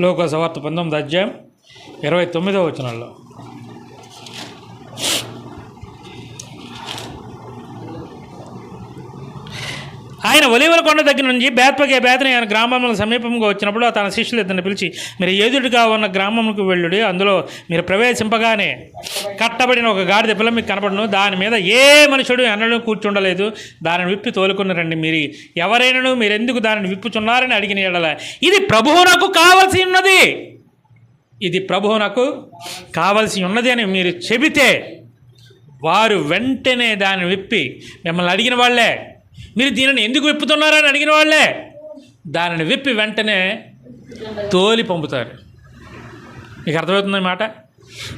లూకా సువార్త 19వ అధ్యాయం 29వ వచనంలో, ఆయన ఒలీవల కొండ దగ్గర నుంచి బేతనీ ఆయన గ్రామంలో సమీపంగా వచ్చినప్పుడు తన శిష్యులు ఇద్దరిని పిలిచి, మీరు ఎదురుగా ఉన్న గ్రామంకు వెళ్ళుడి, అందులో మీరు ప్రవేశింపగానే కట్టబడిన ఒక గాడిద పిల్ల మీకు కనపడను, దాని మీద ఏ మనుషుడు ఎన్నడూ కూర్చుండలేదు, దానిని విప్పి తోలుకుని రండి, మీరు ఎవరైనాను మీరెందుకు దానిని విప్పుచున్నారని అడిగిన యెడల ఇది ప్రభువునకు కావలసి ఉన్నది, ఇది ప్రభువునకు కావలసి ఉన్నది అని మీరు చెబితే వారు వెంటనే దాన్ని విప్పి మిమ్మల్ని అడిగిన వాళ్ళే, మీరు దీనిని ఎందుకు విప్పుతున్నారని అడిగిన వాళ్ళే దానిని విప్పి వెంటనే తోలి పంపుతారు. మీకు అర్థమవుతుంది మాట?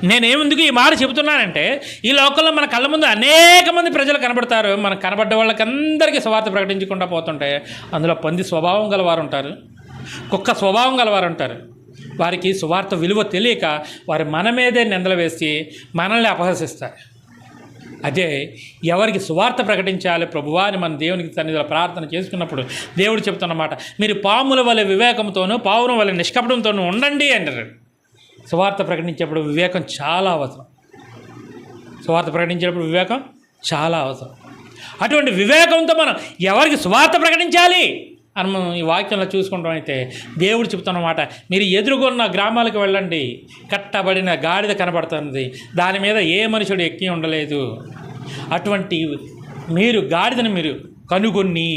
నేనేముందుకు ఈ మాట చెబుతున్నానంటే, ఈ లోకంలో మన కళ్ళ ముందు అనేక మంది ప్రజలు కనబడతారు. మనకు కనబడ్డ వాళ్ళకందరికీ సువార్త ప్రకటించకుండా పోతుంటే అందులో పంది స్వభావం గలవారు ఉంటారు, కుక్క స్వభావం గలవారు ఉంటారు. వారికి సువార్త విలువ తెలియక వారు మన మీదే నిందలు వేసి మనల్ని అపహసిస్తారు. అదే ఎవరికి సువార్త ప్రకటించాలి ప్రభువా అని మన దేవునికి సన్నిధిలో ప్రార్థన చేసుకున్నప్పుడు దేవుడు చెప్తున్నమాట, మీరు పాముల వలె వివేకంతోనూ పావురం వలె నిష్కపటంతోనూ ఉండండి అంటారు. సువార్త ప్రకటించేప్పుడు వివేకం చాలా అవసరం. సువార్త ప్రకటించేటప్పుడు వివేకం చాలా అవసరం. అటువంటి వివేకంతో మనం ఎవరికి సువార్త ప్రకటించాలి అని మనం ఈ వాక్యంలో చూసుకుంటాం. అయితే దేవుడు చెప్తున్నమాట, మీరు ఎదురుగున్న గ్రామాలకు వెళ్ళండి, కట్టబడిన గాడిద కనబడుతుంది, దాని మీద ఏ మనుషుడు ఎక్కి ఉండలేదు, అటువంటి మీరు గాడిదను మీరు కనుగొని